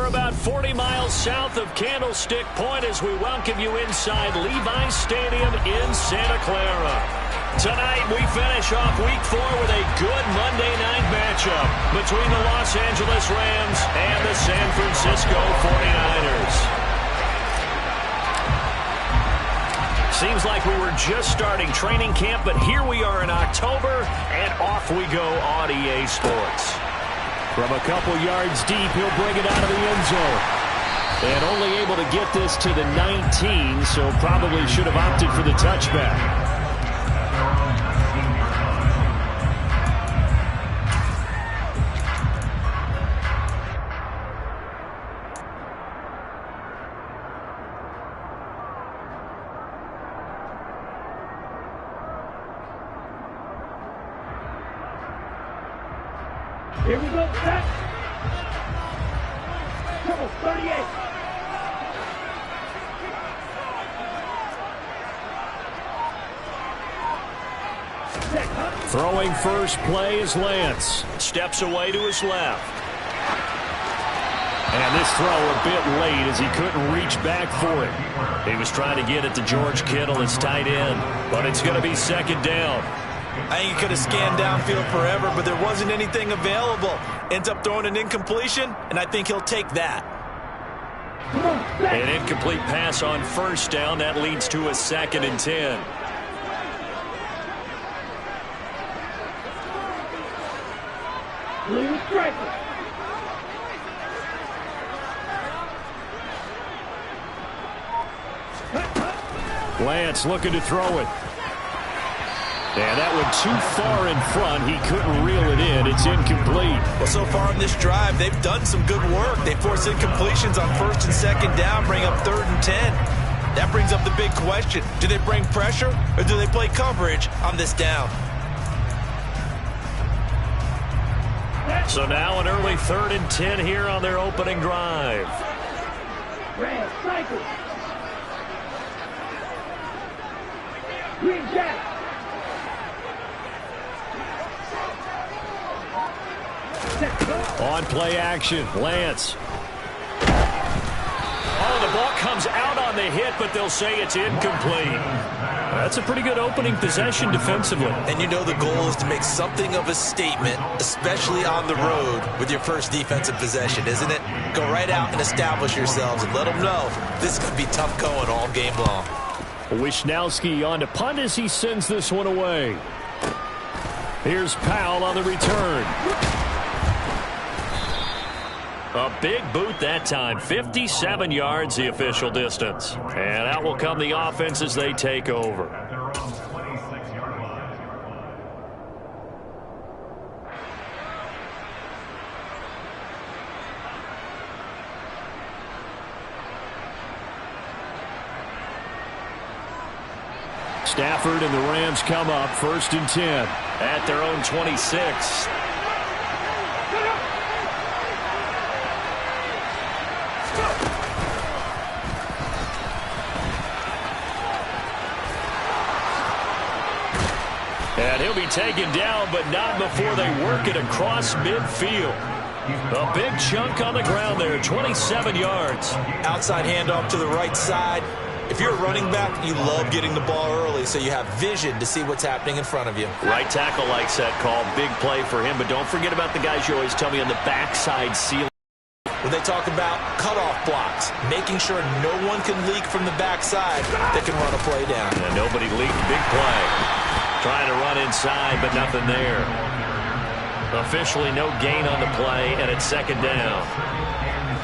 We're about 40 miles south of Candlestick Point as we welcome you inside Levi's Stadium in Santa Clara. Tonight, we finish off Week 4 with a good Monday night matchup between the Los Angeles Rams and the San Francisco 49ers. Seems like we were just starting training camp, but here we are in October, and off we go on EA Sports. From a couple yards deep, he'll bring it out of the end zone. And only able to get this to the 19, so probably should have opted for the touchback. Here we go, set. Triple 38. Throwing first play is Lance. Steps away to his left. And this throw a bit late as he couldn't reach back for it. He was trying to get it to George Kittle, his tight end. But it's going to be second down. I think he could have scanned downfield forever, but there wasn't anything available. Ends up throwing an incompletion, and I think he'll take that. An incomplete pass on first down. That leads to a 2nd and 10. Lance looking to throw it. And that one too far in front. He couldn't reel it in. It's incomplete. Well, so far in this drive, they've done some good work. They force incompletions on 1st and 2nd down, bring up 3rd and 10. That brings up the big question. Do they bring pressure or do they play coverage on this down? So now an early 3rd and 10 here on their opening drive. Red cycle. Green jack. On play action, Lance. Oh, the ball comes out on the hit, but they'll say it's incomplete. That's a pretty good opening possession defensively. And you know the goal is to make something of a statement, especially on the road with your first defensive possession, isn't it? Go right out and establish yourselves and let them know this is going to be tough going all game long. Wishnowski on to punt as he sends this one away. Here's Powell on the return. A big boot that time. 57 yards the official distance. And out will come the offense as they take over. Stafford and the Rams come up 1st and 10 at their own 26. And he'll be taken down, but not before they work it across midfield. A big chunk on the ground there, 27 yards. Outside handoff to the right side. If you're a running back, you love getting the ball early so you have vision to see what's happening in front of you. Right tackle likes that call. Big play for him, but don't forget about the guys you always tell me on the backside ceiling. When they talk about cutoff blocks, making sure no one can leak from the backside that can run a play down. And nobody leaked. Big play. Trying to run inside, but nothing there. Officially no gain on the play, and it's 2nd down.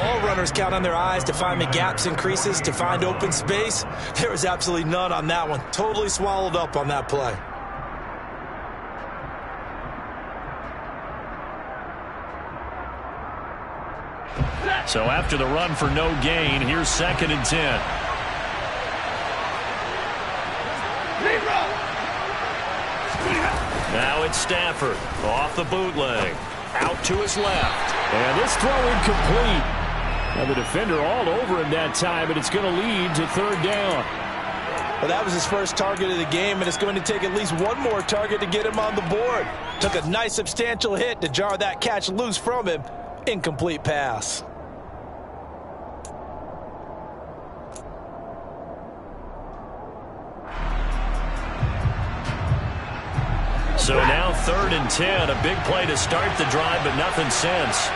All runners count on their eyes to find the gaps and creases, to find open space. There was absolutely none on that one. Totally swallowed up on that play. So after the run for no gain, here's 2nd and 10. Now it's Stafford off the bootleg. Out to his left. And this throw incomplete. Now the defender all over him that time, but it's going to lead to 3rd down. Well, that was his first target of the game, and it's going to take at least one more target to get him on the board. Took a nice substantial hit to jar that catch loose from him. Incomplete pass. So now 3rd and 10. A big play to start the drive, but nothing since.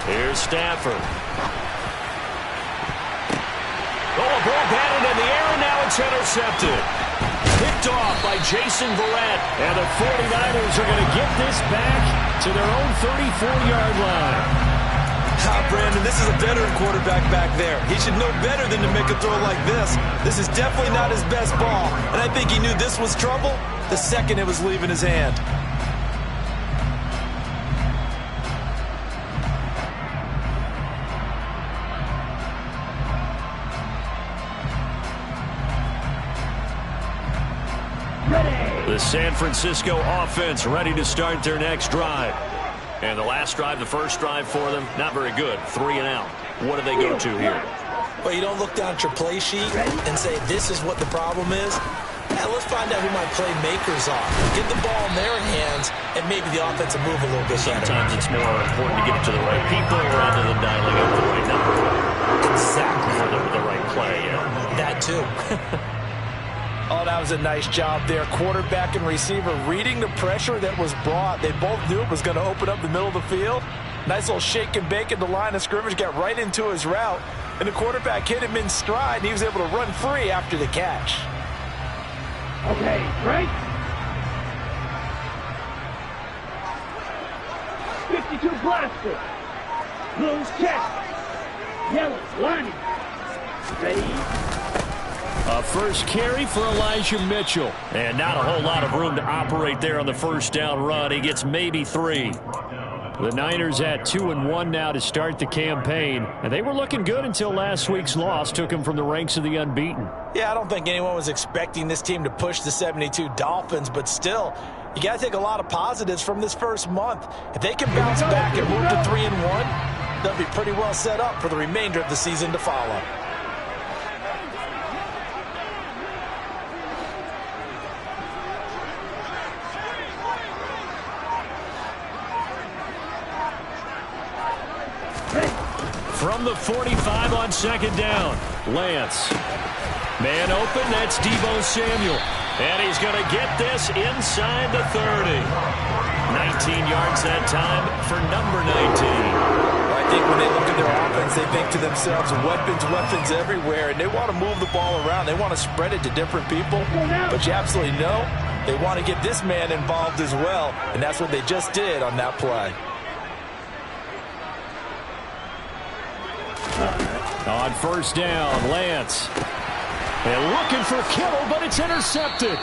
Here's Stafford. Oh, a ball batted in the air, and now it's intercepted. Picked off by Jason Verrett. And the 49ers are going to get this back to their own 34-yard line. Brandon, this is a veteran quarterback back there. He should know better than to make a throw like this. This is definitely not his best ball. And I think he knew this was trouble the second it was leaving his hand. The San Francisco offense ready to start their next drive. And the last drive, the first drive for them, not very good. 3 and out. What do they go to here? Well, you don't look down at your play sheet and say, this is what the problem is. Let's find out who my playmakers are. Get the ball in their hands, and maybe the offense will move a little bit better. Sometimes it's more important to get it to the right people rather than dialing up the right number. Exactly. For the right play, yeah. That, too. Oh, that was a nice job there. Quarterback and receiver reading the pressure that was brought. They both knew it was going to open up the middle of the field. Nice little shake and bake at the line of scrimmage, got right into his route. And the quarterback hit him in stride, and he was able to run free after the catch. Okay, right? 52 blaster. Blues check. Yellow lining. Ready? A first carry for Elijah Mitchell. And not a whole lot of room to operate there on the first down run. He gets maybe 3. The Niners at 2-1 now to start the campaign. And they were looking good until last week's loss took them from the ranks of the unbeaten. Yeah, I don't think anyone was expecting this team to push the 72 Dolphins, but still, you got to take a lot of positives from this first month. If they can bounce back and move to 3-1, they'll be pretty well set up for the remainder of the season to follow. From the 45 on second down, Lance. Man open, that's Deebo Samuel. And he's going to get this inside the 30. 19 yards that time for number 19. I think when they look at their offense, they think to themselves, weapons everywhere, and they want to move the ball around. They want to spread it to different people, but you absolutely know they want to get this man involved as well, and that's what they just did on that play. On first down, Lance. And looking for Kittle, but it's intercepted.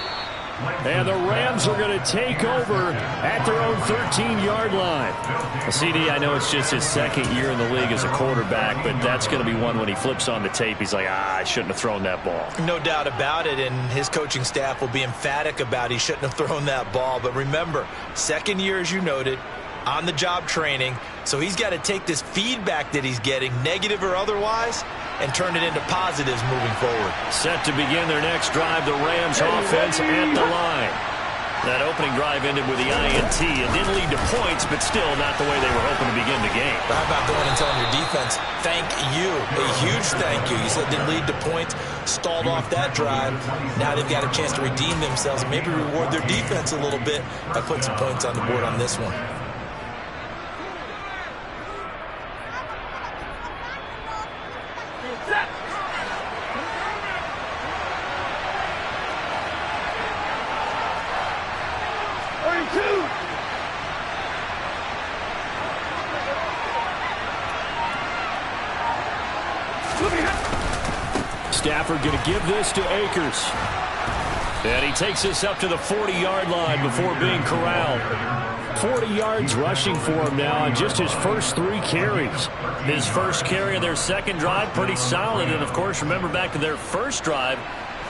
And the Rams are going to take over at their own 13-yard line. Well, CD, I know it's just his second year in the league as a quarterback, but that's going to be one when he flips on the tape. He's like, I shouldn't have thrown that ball. No doubt about it, and his coaching staff will be emphatic about he shouldn't have thrown that ball. But remember, second year, as you noted, on-the-job training, so he's got to take this feedback that he's getting, negative or otherwise, and turn it into positives moving forward. Set to begin their next drive, the Rams offense at the line. That opening drive ended with the INT. It didn't lead to points, but still not the way they were hoping to begin the game. How about going and telling your defense, thank you, a huge thank you. You said it didn't lead to points, stalled off that drive. Now they've got a chance to redeem themselves and maybe reward their defense a little bit by putting some points on the board on this one. Stafford going to give this to Akers. And he takes this up to the 40-yard line before being corralled. 40 yards rushing for him now on just his first 3 carries. His first carry of their second drive, pretty solid. And, of course, remember back to their first drive,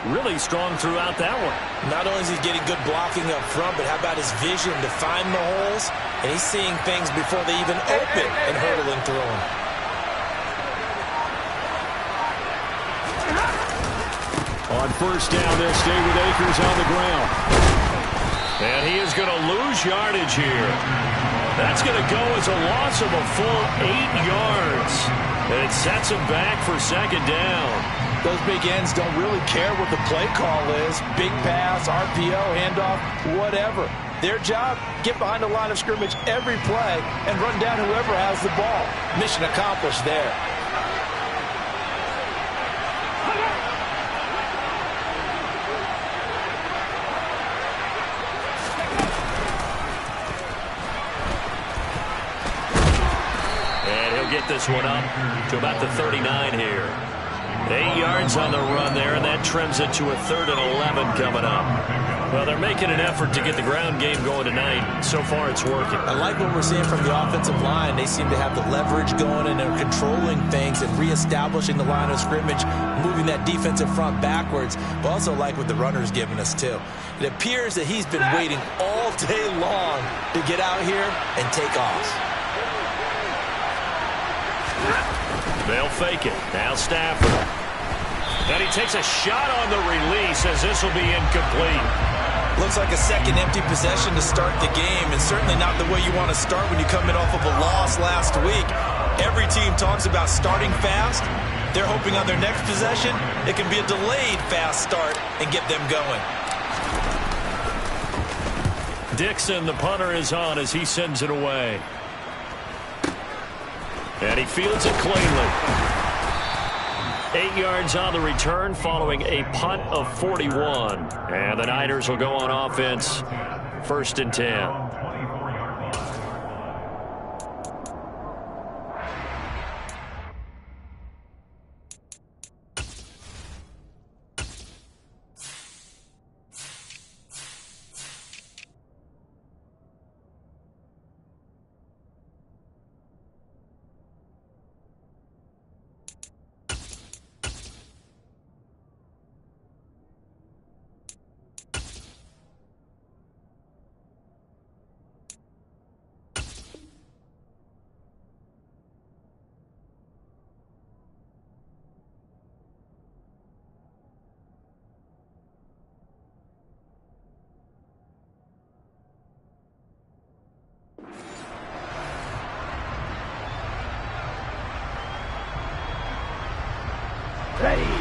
really strong throughout that one. Not only is he getting good blocking up front, but how about his vision to find the holes? And he's seeing things before they even open and hurdling through them. On first down, they'll stay with Akers on the ground. And he is going to lose yardage here. That's going to go as a loss of a full 8 yards. And it sets him back for second down. Those big ends don't really care what the play call is. Big pass, RPO, handoff, whatever. Their job, get behind the line of scrimmage every play and run down whoever has the ball. Mission accomplished there. And he'll get this one up to about the 39 here. 8 yards on the run there, and that trims it to a 3rd and 11 coming up. Well, they're making an effort to get the ground game going tonight. So far, it's working. I like what we're seeing from the offensive line. They seem to have the leverage going, and they're controlling things and reestablishing the line of scrimmage, moving that defensive front backwards. But also like what the runner's giving us, too. It appears that he's been waiting all day long to get out here and take off. They'll fake it. Now Stafford. And he takes a shot on the release as this will be incomplete. Looks like a second empty possession to start the game, and certainly not the way you want to start when you come in off of a loss last week. Every team talks about starting fast. They're hoping on their next possession it can be a delayed fast start and get them going. Dixon, the punter, is on as he sends it away. And he fields it cleanly. 8 yards on the return following a punt of 41. And the Niners will go on offense, 1st and 10.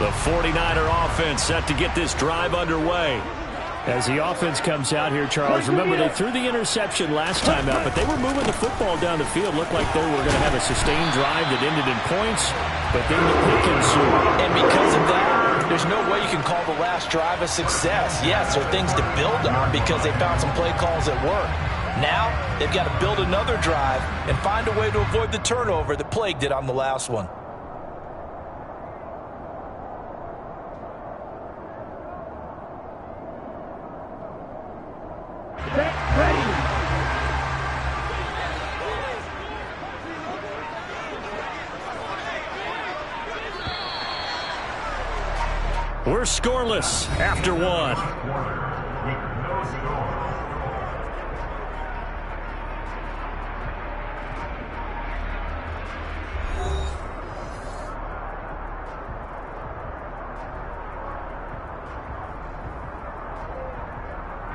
The 49er offense set to get this drive underway. As the offense comes out here, Charles, remember they threw the interception last time out, but they were moving the football down the field. Looked like they were going to have a sustained drive that ended in points, but then the pick ensued. And because of that, there's no way you can call the last drive a success. Yes, there are things to build on because they found some play calls that work. Now, they've got to build another drive and find a way to avoid the turnover that plagued it on the last one. We're scoreless after one.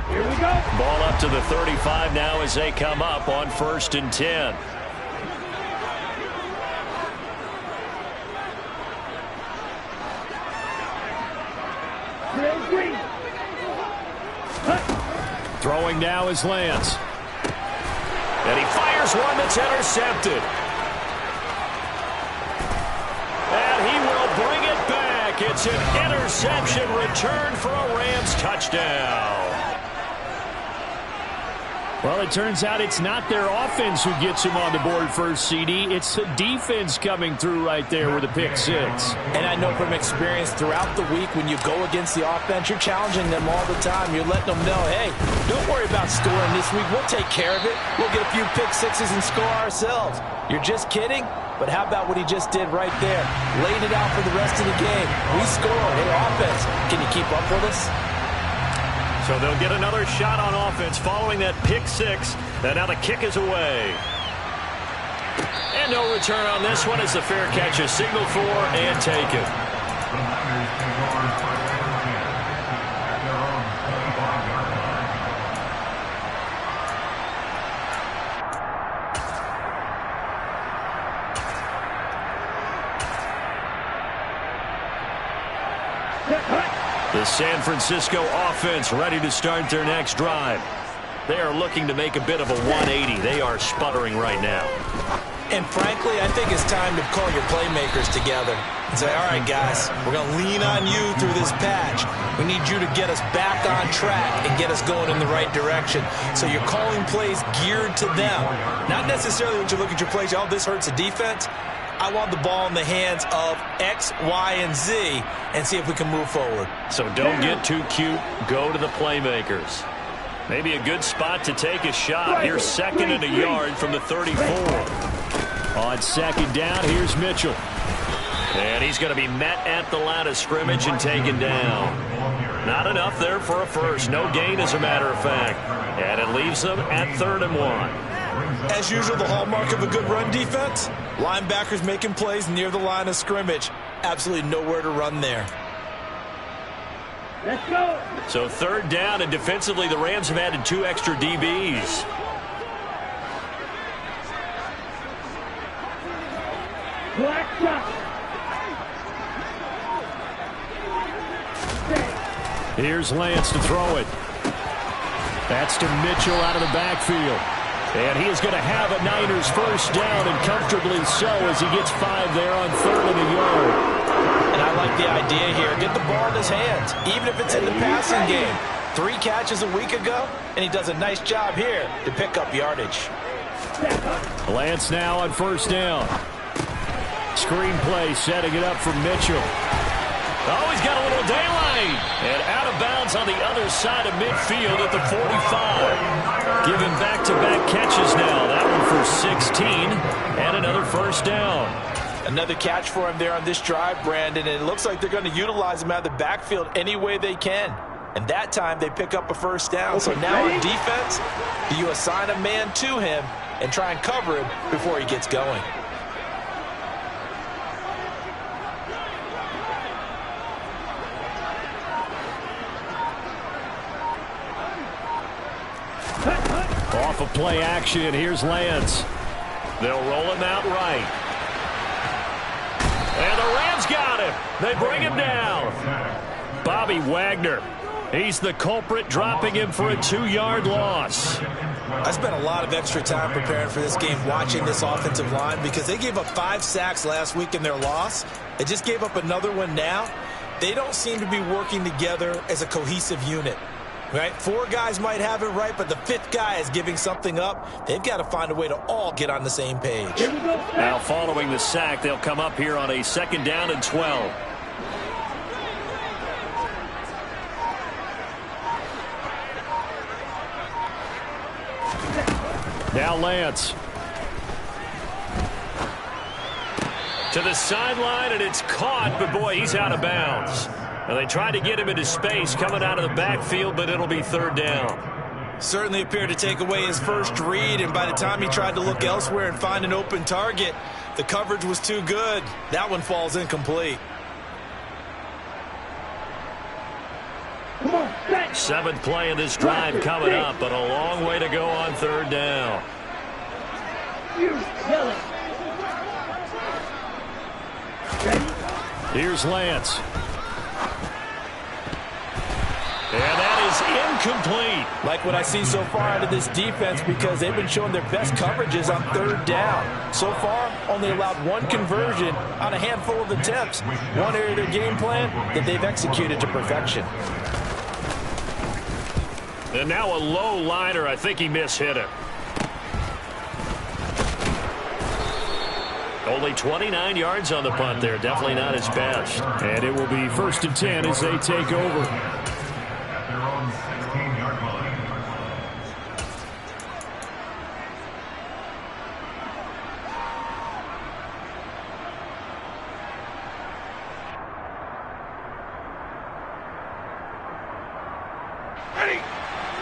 Here we go. Ball up to the 35 now as they come up on 1st and 10. Throwing now is Lance. And he fires one that's intercepted. And he will bring it back. It's an interception return for a Rams touchdown. Well, it turns out it's not their offense who gets him on the board first, CD. It's the defense coming through right there with a pick six. And I know from experience throughout the week when you go against the offense, you're challenging them all the time. You're letting them know, hey, don't worry about scoring this week. We'll take care of it. We'll get a few pick sixes and score ourselves. You're just kidding? But how about what he just did right there? Laid it out for the rest of the game. We score. Hey, offense, can you keep up with us? So they'll get another shot on offense following that pick six. And now the kick is away. And no return on this one as the fair catch is signaled for and taken. The San Francisco offense ready to start their next drive. They are looking to make a bit of a 180. They are sputtering right now. And frankly, I think it's time to call your playmakers together and say, all right, guys, we're going to lean on you through this patch. We need you to get us back on track and get us going in the right direction. So you're calling plays geared to them. Not necessarily when you look at your plays, oh, this hurts the defense. I want the ball in the hands of X, Y, and Z and see if we can move forward. So don't get too cute. Go to the playmakers. Maybe a good spot to take a shot. Here's 2nd and a yard from the 34. On 2nd down, here's Mitchell. And he's going to be met at the line of scrimmage and taken down. Not enough there for a first. No gain, as a matter of fact. And it leaves them at 3rd and 1. As usual, the hallmark of a good run defense, linebackers making plays near the line of scrimmage. Absolutely nowhere to run there. Let's go. So 3rd down, and defensively, the Rams have added 2 extra DBs. Black shot. Here's Lance to throw it. That's to Mitchell out of the backfield. And he is going to have a Niners first down, and comfortably so, as he gets 5 there on 3rd and a yard. And I like the idea here. Get the ball in his hands, even if it's in the passing game. 3 catches a week ago, and he does a nice job here to pick up yardage. Lance now on 1st down. Screen play, setting it up for Mitchell. Oh, he's got a little daylight. And out of bounds on the other side of midfield at the 45. Giving back-to-back catches now. That one for 16, and another first down. Another catch for him there on this drive, Brandon, and it looks like they're going to utilize him out of the backfield any way they can. And that time they pick up a first down. So now on defense, do you assign a man to him and try and cover him before he gets going? Off of play action, here's Lance. They'll roll him out right. And the Rams got him. They bring him down. Bobby Wagner. He's the culprit, dropping him for a 2-yard loss. I spent a lot of extra time preparing for this game, watching this offensive line, because they gave up 5 sacks last week in their loss. They just gave up another one now. They don't seem to be working together as a cohesive unit. Right? 4 guys might have it right, but the 5th guy is giving something up. They've got to find a way to all get on the same page. Now, following the sack, they'll come up here on a 2nd down and 12. Now Lance. To the sideline, and it's caught, but boy, he's out of bounds. Now, they tried to get him into space coming out of the backfield, but it'll be 3rd down. Certainly appeared to take away his first read, and by the time he tried to look elsewhere and find an open target, the coverage was too good. That one falls incomplete. 7th play of this drive coming up, but a long way to go on 3rd down. Here's Lance. And that is incomplete. Like what I see so far out of this defense, because they've been showing their best coverages on 3rd down. So far, only allowed 1 conversion on a handful of attempts. One area of their game plan that they've executed to perfection. And now a low liner. I think he mishit it. Only 29 yards on the punt there. Definitely not his best. And it will be 1st and 10 as they take over.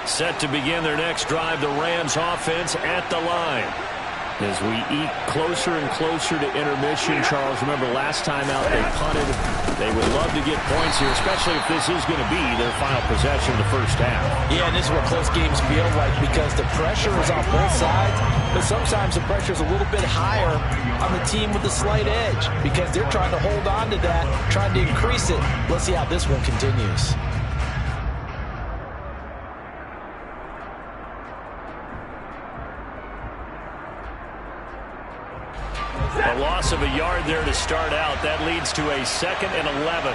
Set to begin their next drive, the Rams offense at the line. As we eat closer and closer to intermission, Charles, remember last time out they punted. They would love to get points here, especially if this is going to be their final possession of the first half. Yeah, and this is what close games feel like because the pressure is on both sides, but sometimes the pressure is a little bit higher on the team with the slight edge because they're trying to hold on to that, trying to increase it. Let's see how this one continues. A loss of a yard there to start out. That leads to a 2nd and 11.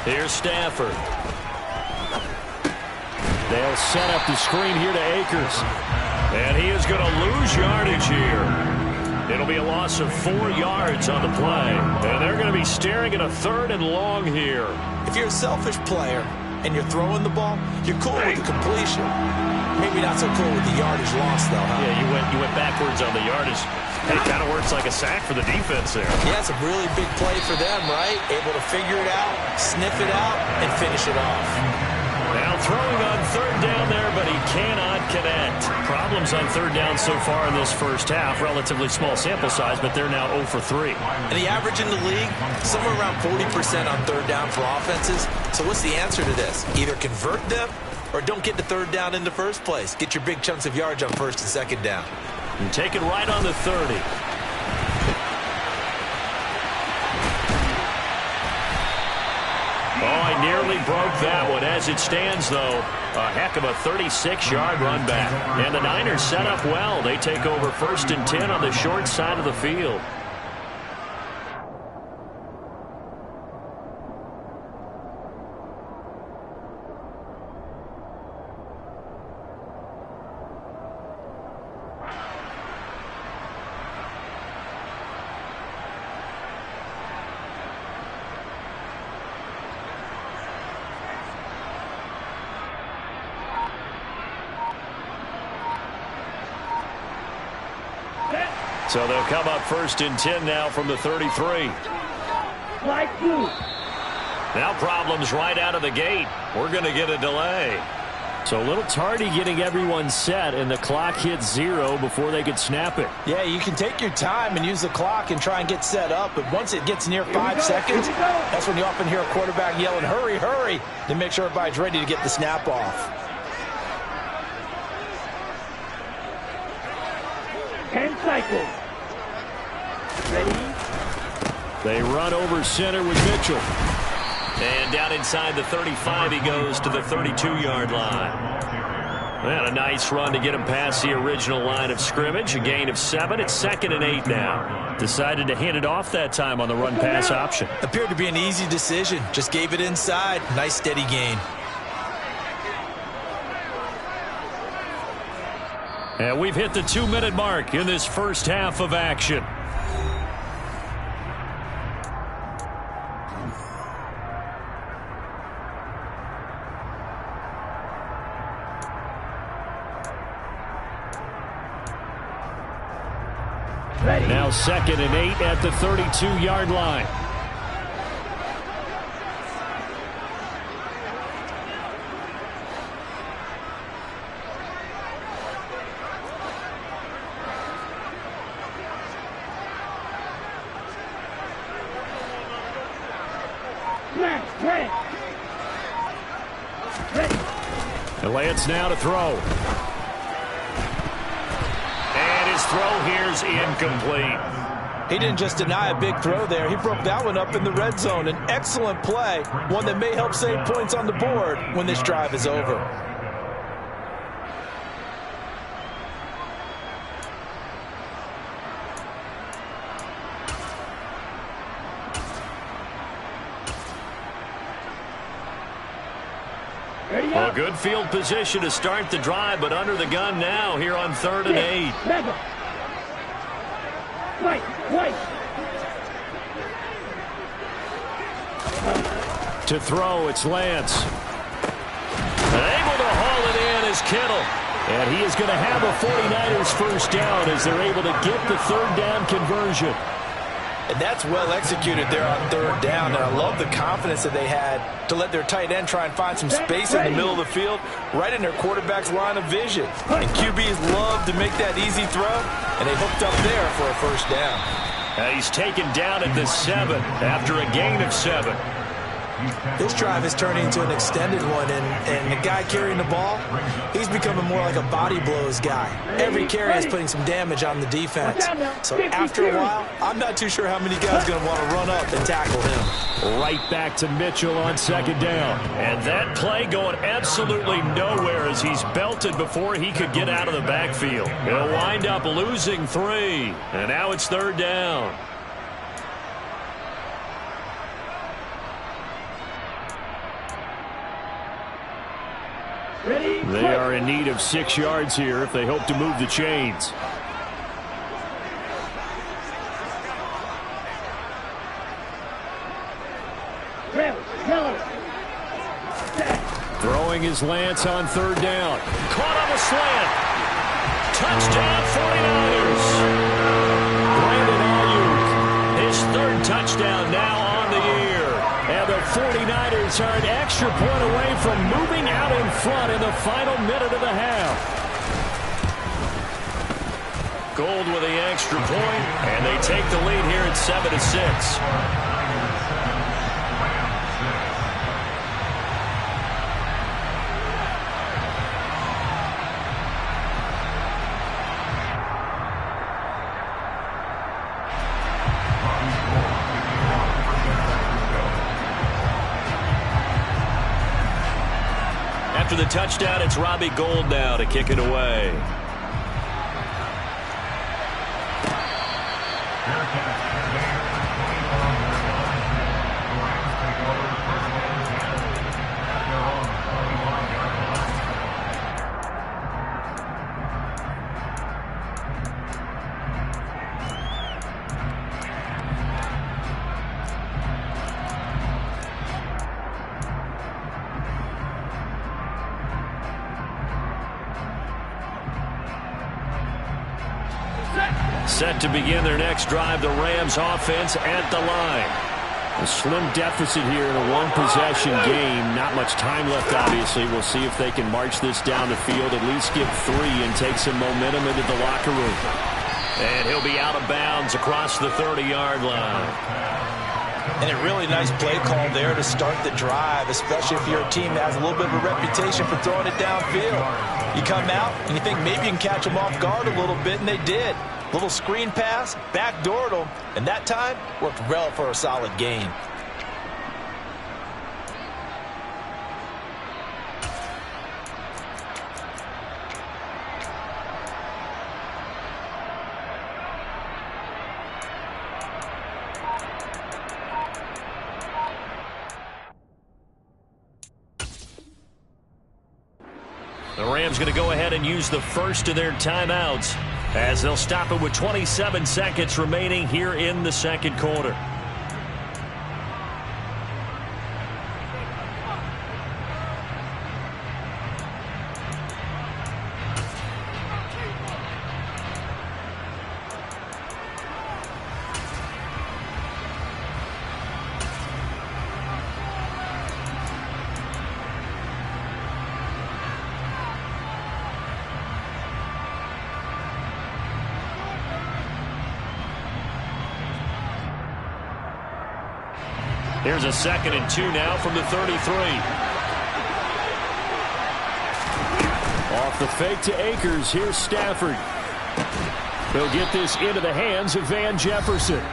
Here's Stafford. They'll set up the screen here to Akers. And he is going to lose yardage here. It'll be a loss of 4 yards on the play. And they're going to be staring at a 3rd and long here. If you're a selfish player and you're throwing the ball, you're cool with the completion. Maybe not so cool with the yardage loss, though, huh? Yeah, you went backwards on the yardage. It kind of works like a sack for the defense there. Yeah, it's a really big play for them, right? Able to figure it out, sniff it out, and finish it off. Now throwing on 3rd down there, but he cannot connect. Problems on 3rd down so far in this first half. Relatively small sample size, but they're now 0 for 3. And the average in the league, somewhere around 40% on 3rd down for offenses. So what's the answer to this? Either convert them or don't get to 3rd down in the first place. Get your big chunks of yards on 1st and 2nd down. And take it right on the 30. Oh, I nearly broke that one. As it stands, though, a heck of a 36-yard run back. And the Niners set up well. They take over 1st and 10 on the short side of the field. So they'll come up 1st and 10 now from the 33. Now problems right out of the gate. We're going to get a delay. So a little tardy getting everyone set, and the clock hits 0 before they could snap it. Yeah, you can take your time and use the clock and try and get set up, but once it gets near 5 seconds, that's when you often hear a quarterback yelling, hurry, hurry, to make sure everybody's ready to get the snap off. 10 cycles. Ready? They run over center with Mitchell. And down inside the 35, he goes to the 32-yard line. And a nice run to get him past the original line of scrimmage. A gain of 7. It's 2nd and 8 now. Decided to hand it off that time on the run-pass option. Appeared to be an easy decision. Just gave it inside. Nice, steady gain. And we've hit the 2-minute mark in this first half of action. Ready. Now 2nd and 8 at the 32-yard line. And Lance now to throw. And his throw here's incomplete. He didn't just deny a big throw there. He broke that one up in the red zone. An excellent play, one that may help save points on the board when this drive is over. Well, good field position to start the drive, but under the gun now here on 3rd and 8. To throw, it's Lance. Able to haul it in is Kittle. And he is going to have a 49ers first down as they're able to get the 3rd down conversion. And that's well executed there on third down. And I love the confidence that they had to let their tight end try and find some space in the middle of the field, right in their quarterback's line of vision. And QBs love to make that easy throw, and they hooked up there for a first down. He's taken down at the 7 after a gain of 7. This drive is turning into an extended one, and the guy carrying the ball, he's becoming more like a body blows guy. Every carry is putting some damage on the defense. So after a while, I'm not too sure how many guys are going to want to run up and tackle him. Right back to Mitchell on second down. And that play going absolutely nowhere as he's belted before he could get out of the backfield. He'll wind up losing 3. And now it's third down. They are in need of 6 yards here if they hope to move the chains. Throwing his Lance on third down. Caught on the slant. Touchdown 49ers. Brandon Ayuk, his 3rd touchdown now on the year. And the 49ers are an extra point away from moving out in front in the final minute of the half. Gold with the extra point, and they take the lead here at 7-6. After the touchdown, it's Robbie Gould now to kick it away. Set to begin their next drive, the Rams offense at the line. A slim deficit here in a one-possession game. Not much time left, obviously. We'll see if they can march this down the field, at least get 3 and take some momentum into the locker room. And he'll be out of bounds across the 30-yard line. And a really nice play call there to start the drive, especially if you're a team that has a little bit of a reputation for throwing it downfield. You come out and you think maybe you can catch them off guard a little bit, and they did. Little screen pass, backdoored them, and that time worked well for a solid gain. The Rams going to go ahead and use the first of their timeouts, as they'll stop it with 27 seconds remaining here in the second quarter. Here's a 2nd and 2 now from the 33. Off the fake to Akers. Here's Stafford. He'll get this into the hands of Van Jefferson.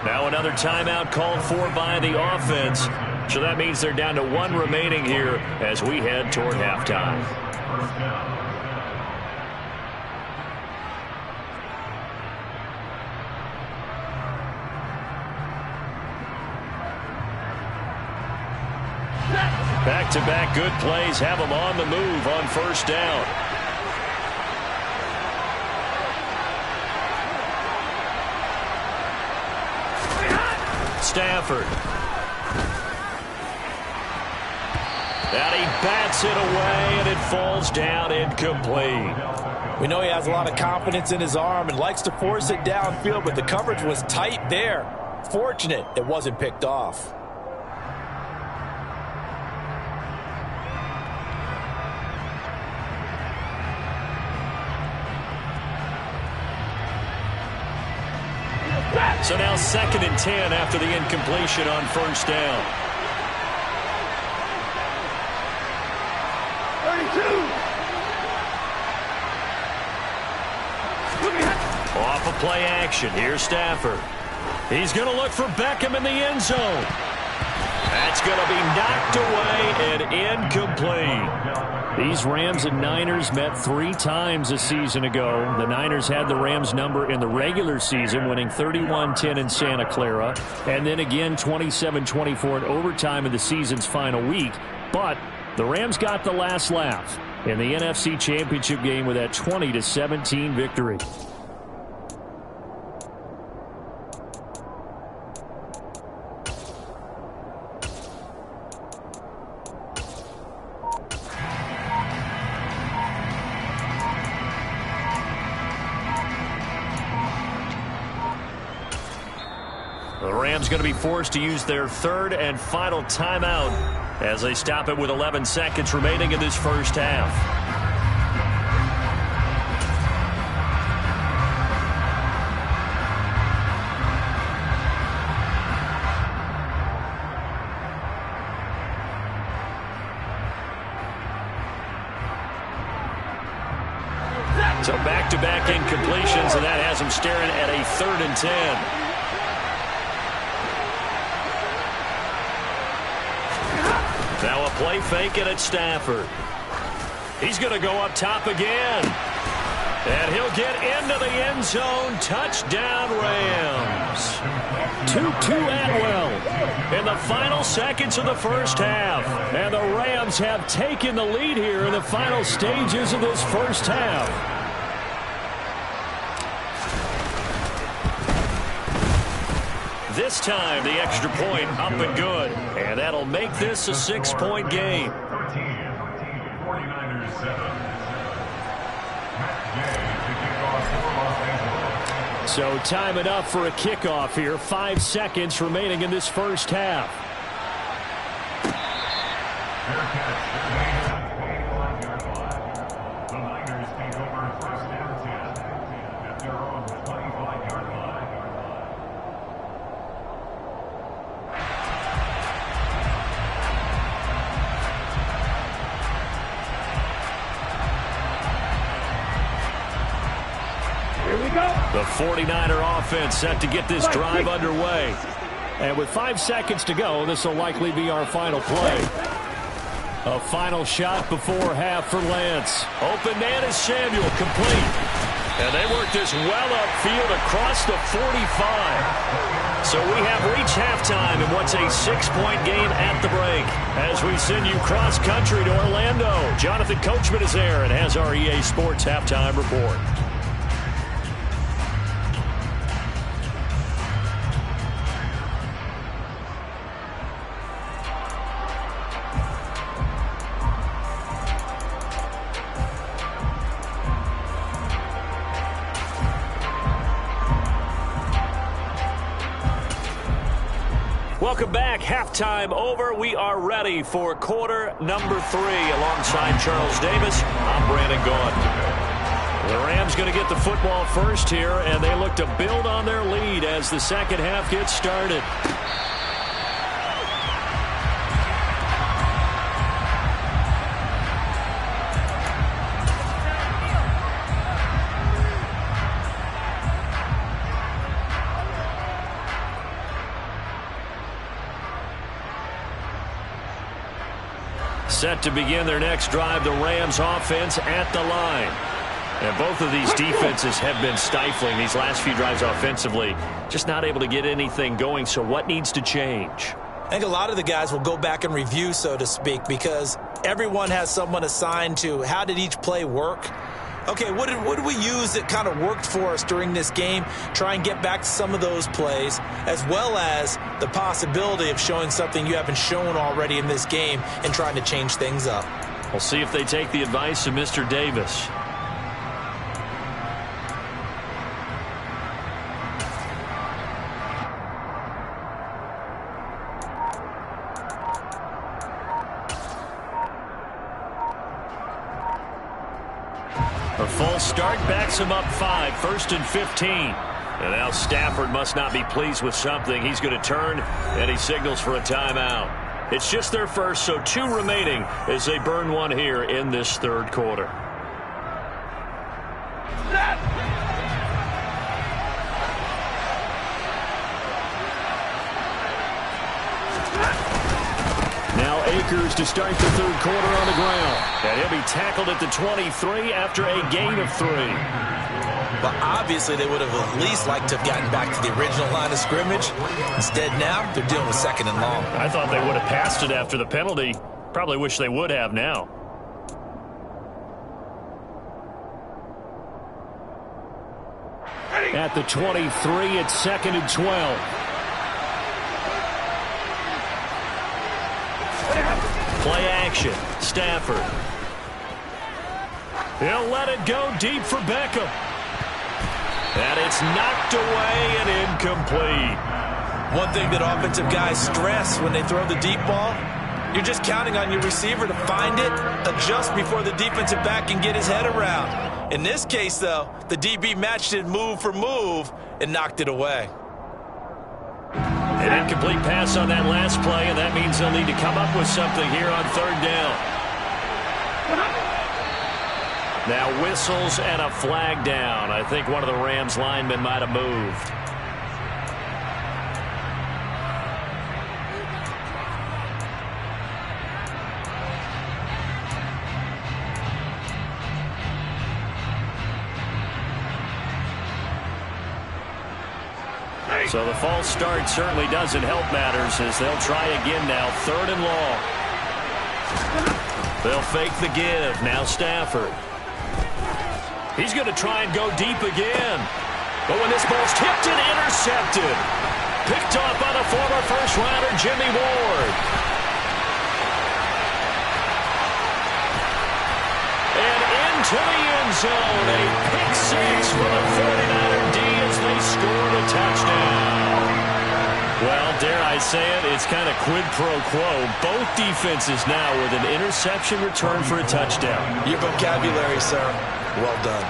Now another timeout called for by the offense. So that means they're down to 1 remaining here as we head toward halftime. Back-to-back good plays have them on the move on first down. Stafford. And he bats it away, and it falls down incomplete. We know he has a lot of confidence in his arm and likes to force it downfield, but the coverage was tight there. Fortunate it wasn't picked off. So now 2nd and 10 after the incompletion on first down. 32. Off of play action. Here's Stafford. He's going to look for Beckham in the end zone. That's going to be knocked away and incomplete. These Rams and Niners met 3 times a season ago. The Niners had the Rams number in the regular season, winning 31-10 in Santa Clara, and then again 27-24 in overtime in the season's final week. But the Rams got the last laugh in the NFC Championship game with that 20-17 victory. The Rams going to be forced to use their 3rd and final timeout as they stop it with 11 seconds remaining in this first half. So back-to-back incompletions, and that has them staring at a 3rd and 10. Now a play fake, and it's Stafford. He's going to go up top again. And he'll get into the end zone. Touchdown, Rams. Tutu Atwell in the final seconds of the first half. And the Rams have taken the lead here in the final stages of this first half. This time, the extra point up and good. And that'll make this a 6-point game. So time enough for a kickoff here. 5 seconds remaining in this first half. The Niners take over first down 10 at their own 25-yard line. Here we go. The 49er offense set to get this drive underway. And with 5 seconds to go, this will likely be our final play. A final shot before half for Lance. Open man is Samuel, complete. And they work this well upfield across the 45. So we have reached halftime in what's a 6-point game at the break. As we send you cross-country to Orlando, Jonathan Coachman is there and has our EA Sports halftime report. Welcome back. Halftime over. We are ready for quarter number 3. Alongside Charles Davis, I'm Brandon Gaudin. The Rams going to get the football first here, and they look to build on their lead as the second half gets started. Set to begin their next drive, the Rams offense at the line. And both of these defenses have been stifling these last few drives offensively. Just not able to get anything going, so what needs to change? I think a lot of the guys will go back and review, so to speak, because everyone has someone assigned to how did each play work. Okay, what did we use that kind of worked for us during this game? Try and get back to some of those plays, as well as the possibility of showing something you haven't shown already in this game and trying to change things up. We'll see if they take the advice of Mr. Davis. A false start backs him up 5, 1st and 15. And now Stafford must not be pleased with something. He's going to turn, and he signals for a timeout. It's just their first, so 2 remaining as they burn one here in this third quarter. Now Akers to start the third quarter on the ground. And he'll be tackled at the 23 after a gain of 3. But obviously they would have at least liked to have gotten back to the original line of scrimmage. Instead now they're dealing with 2nd and long. I thought they would have passed it after the penalty. Probably wish they would have now. At the 23, it's 2nd and 12. Play action. Stafford. He'll let it go deep for Beckham. And it's knocked away and incomplete. One thing that offensive guys stress when they throw the deep ball, you're just counting on your receiver to find it, adjust before the defensive back can get his head around. In this case, though, the DB matched it move for move and knocked it away. An incomplete pass on that last play, and that means they'll need to come up with something here on 3rd down. Now whistles and a flag down. I think one of the Rams linemen might have moved. So the false start certainly doesn't help matters as they'll try again now. 3rd and long. They'll fake the give. Now Stafford. He's going to try and go deep again. But when this ball's tipped and intercepted. Picked off by the former first-rounder Jimmy Ward. And into the end zone. A pick 6 for the 49er D as they score the touchdown. Well, dare I say it, it's kind of quid pro quo. Both defenses now with an interception return for a touchdown. Your vocabulary, sir. Well done.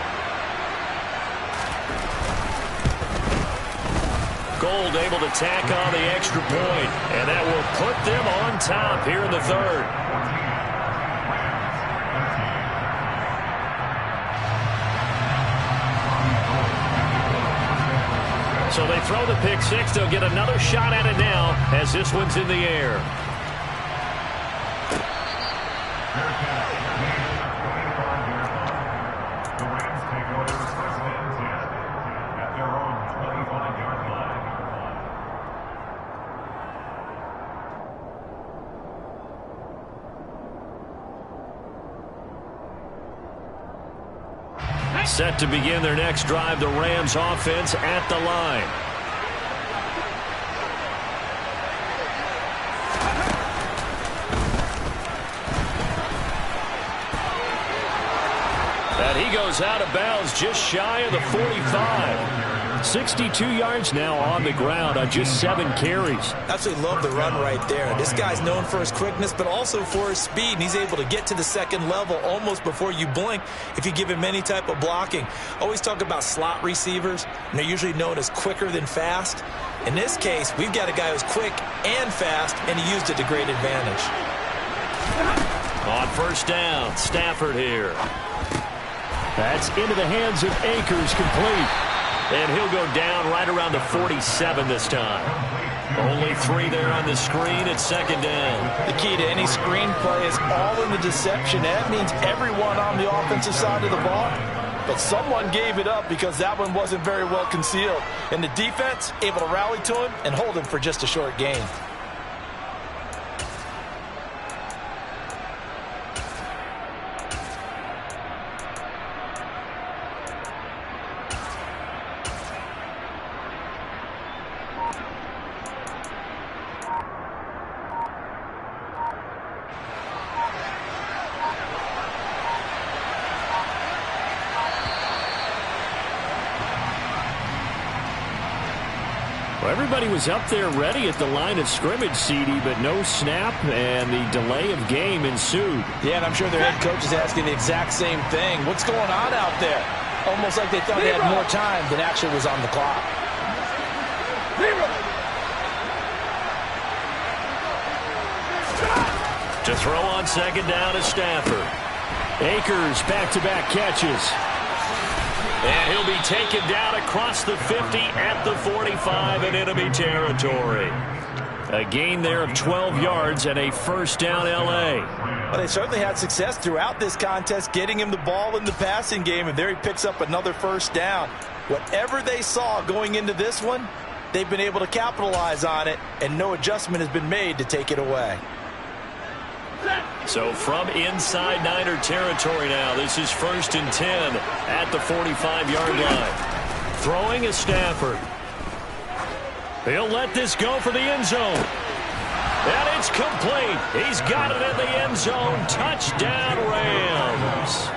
Gold able to tack on the extra point, and that will put them on top here in the 3rd. So they throw the pick 6. They'll get another shot at it now as this one's in the air. The Rams take over 1st and 10 at their own 25-yard line. Set to begin their next drive, the Rams offense at the line. And he goes out of bounds just shy of the 45. 62 yards now on the ground on just 7 carries. Absolutely love the run right there. This guy's known for his quickness, but also for his speed. And he's able to get to the 2nd level almost before you blink if you give him any type of blocking. Always talk about slot receivers, and they're usually known as quicker than fast. In this case, we've got a guy who's quick and fast, and he used it to great advantage. On 1st down, Stafford here. That's into the hands of Akers, complete. And he'll go down right around the 47 this time. Only 3 there on the screen at 2nd down. The key to any screenplay is all in the deception. That means everyone on the offensive side of the ball. But someone gave it up because that one wasn't very well concealed. And the defense able to rally to him and hold him for just a short gain. Well, everybody was up there ready at the line of scrimmage, CD, but no snap, and the delay of game ensued. Yeah, and I'm sure their head coach is asking the exact same thing. What's going on out there? Almost like they thought they had more time than actually was on the clock. To throw on second down is Stafford. Akers back-to-back catches. And he'll be taken down across the 50 at the 45 in enemy territory. A gain there of 12 yards and a first down L.A. Well, they certainly had success throughout this contest getting him the ball in the passing game, and there he picks up another first down. Whatever they saw going into this one, they've been able to capitalize on it, and no adjustment has been made to take it away. So from inside Niner territory now, this is 1st and 10 at the 45-yard line. Throwing is Stafford. He'll let this go for the end zone. And it's complete. He's got it in the end zone. Touchdown, Rams.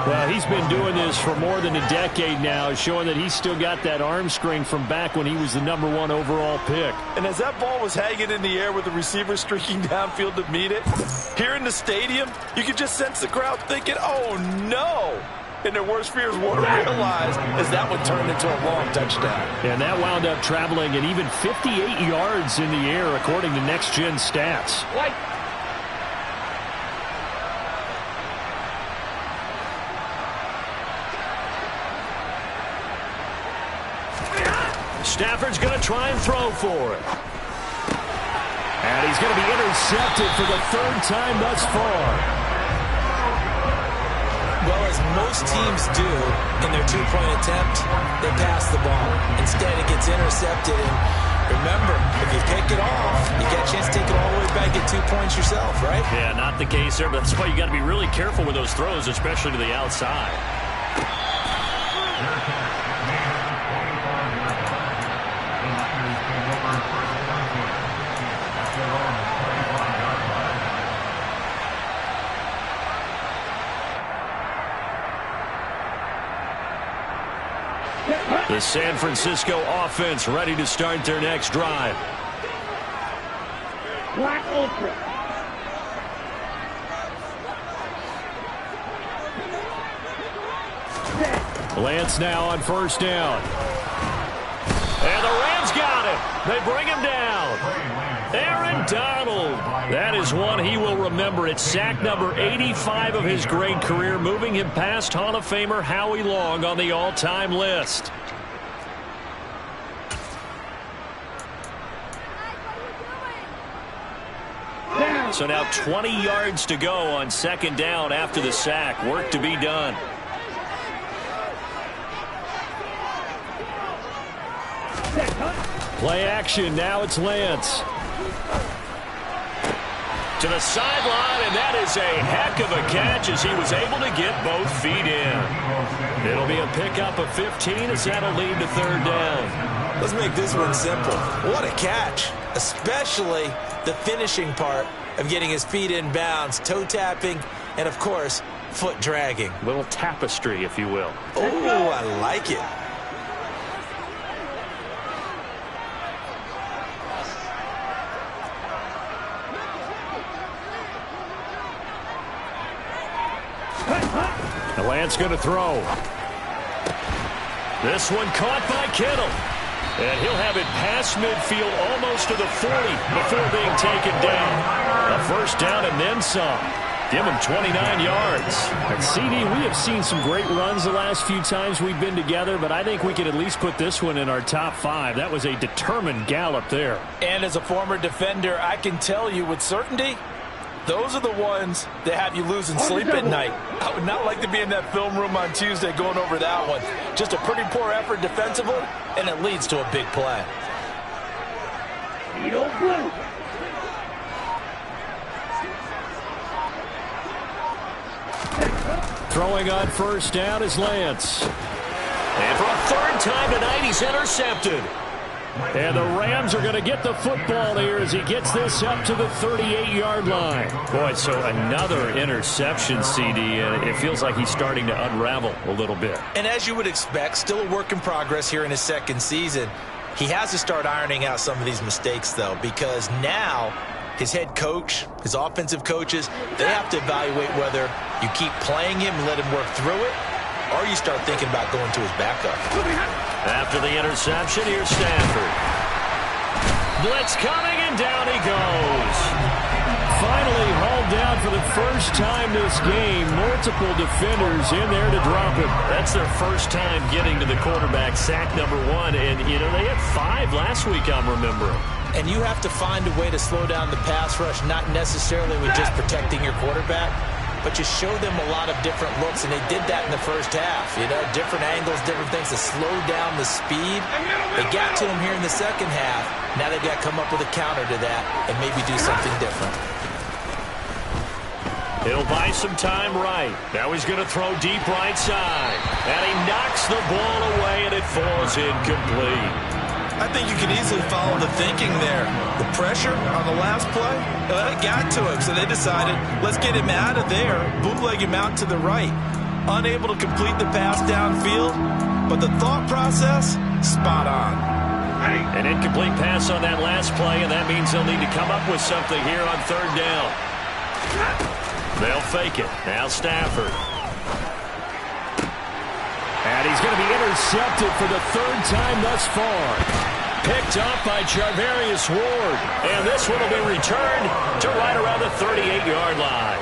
Well, he's been doing this for more than a decade now, showing that he's still got that arm strength from back when he was the #1 overall pick. And as that ball was hanging in the air with the receiver streaking downfield to meet it, here in the stadium, you could just sense the crowd thinking, oh, no. And their worst fears were realized as that one turned into a long touchdown. And that wound up traveling an even 58 yards in the air, according to Next Gen Stats. Stafford's going to try and throw for it. And he's going to be intercepted for the 3rd time thus far. Well, as most teams do in their two-point attempt, they pass the ball. Instead, it gets intercepted. And remember, if you pick it off, you get a chance to take it all the way back, get 2 points yourself, right? Yeah, not the case there, but that's why you got to be really careful with those throws, especially to the outside. The San Francisco offense ready to start their next drive. Black apron. Lance now on 1st down. And the Rams got it. They bring him down. Aaron Donald. That is one he will remember. It's sack number 85 of his great career, moving him past Hall of Famer Howie Long on the all-time list. So now 20 yards to go on 2nd down after the sack. Work to be done. Play action. Now it's Lance. To the sideline, and that is a heck of a catch as he was able to get both feet in. It'll be a pickup of 15 as that'll lead to 3rd down. Let's make this one simple. What a catch, especially the finishing part of getting his feet in bounds, toe tapping, and of course, foot dragging. Little tapestry, if you will. Oh, I like it. The Lance going to throw. This one caught by Kittle. And he'll have it past midfield almost to the 40 before being taken down. A 1st down and then some. Give him 29 yards. And CD, we have seen some great runs the last few times we've been together, but I think we can at least put this one in our top 5. That was a determined gallop there. And as a former defender, I can tell you with certainty, those are the ones that have you losing sleep at night. I would not like to be in that film room on Tuesday going over that one. Just a pretty poor effort defensively, and it leads to a big play. Throwing on 1st down is Lance. And for a 3rd time tonight, he's intercepted. And the Rams are going to get the football here as he gets this up to the 38-yard line. Boy, so another interception, CD, and it feels like he's starting to unravel a little bit. And as you would expect, still a work in progress here in his 2nd season. He has to start ironing out some of these mistakes, though, because now his head coach, his offensive coaches, they have to evaluate whether you keep playing him and let him work through it, or you start thinking about going to his backup. After the interception, here's Stafford. Blitz coming, and down he goes. Finally hauled down for the first time this game. Multiple defenders in there to drop him. That's their first time getting to the quarterback, sack number 1. And, you know, they had 5 last week, I'm remembering. And you have to find a way to slow down the pass rush, not necessarily with just protecting your quarterback, but you show them a lot of different looks, and they did that in the first half. You know, different angles, different things to slow down the speed. They got to him here in the second half. Now they've got to come up with a counter to that and maybe do something different. He'll buy some time right. Now he's going to throw deep right side. And he knocks the ball away, and it falls incomplete. I think you can easily follow the thinking there. The pressure on the last play, it got to him, so they decided, let's get him out of there, bootleg him out to the right. Unable to complete the pass downfield, but the thought process, spot on. An incomplete pass on that last play, and that means they'll need to come up with something here on third down. They'll fake it. Now Stafford. And he's going to be intercepted for the third time thus far. Picked up by Charvarius Ward. And this one will be returned to right around the 38-yard line.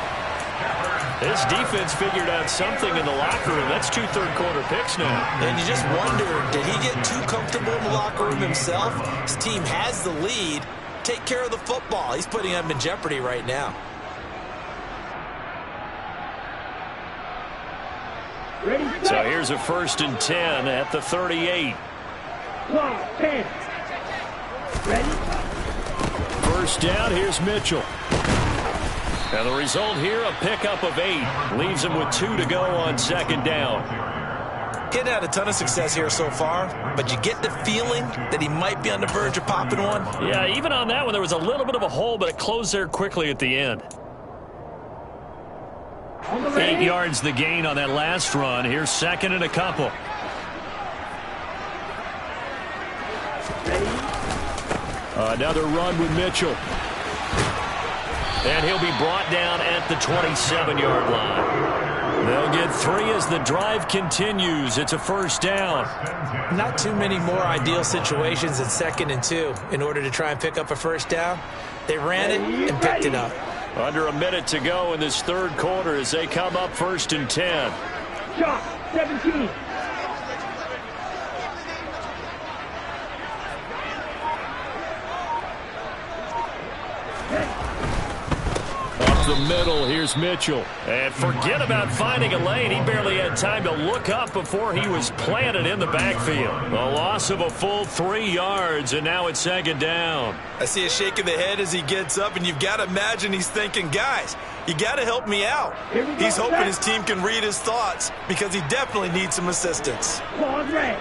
This defense figured out something in the locker room. That's 2 third-quarter picks now. And you just wonder, did he get too comfortable in the locker room himself? His team has the lead. Take care of the football. He's putting them in jeopardy right now. So here's a 1st and 10 at the 38. 10. Ready? First down, here's Mitchell. And the result here, a pickup of 8. Leaves him with 2 to go on second down. He hadn't had a ton of success here so far, but you get the feeling that he might be on the verge of popping one. Yeah, even on that one, there was a little bit of a hole, but it closed there quickly at the end. 8 yards the gain on that last run. Here's 2nd and a couple. Another run with Mitchell. And he'll be brought down at the 27-yard line. They'll get 3 as the drive continues. It's a first down. Not too many more ideal situations than 2nd and 2 in order to try and pick up a first down. They ran it and picked it up. Under a minute to go in this third quarter as they come up 1st and 10. Shot, 17. Up the middle, here's Mitchell. And forget about finding a lane. He barely had time to look up before he was planted in the backfield. A loss of a full 3 yards, and now it's 2nd down. I see a shake of the head as he gets up, and you've got to imagine he's thinking, guys, you got to help me out. He's hoping his team can read his thoughts because he definitely needs some assistance. Pause red.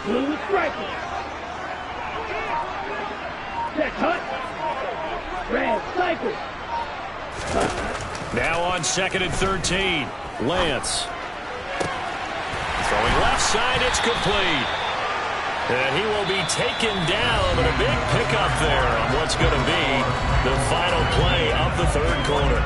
Blue striker. Check cut. Red cycle. Now on 2nd and 13. Lance. Throwing left side, it's complete. And he will be taken down, but a big pickup there on what's going to be the final play of the third quarter.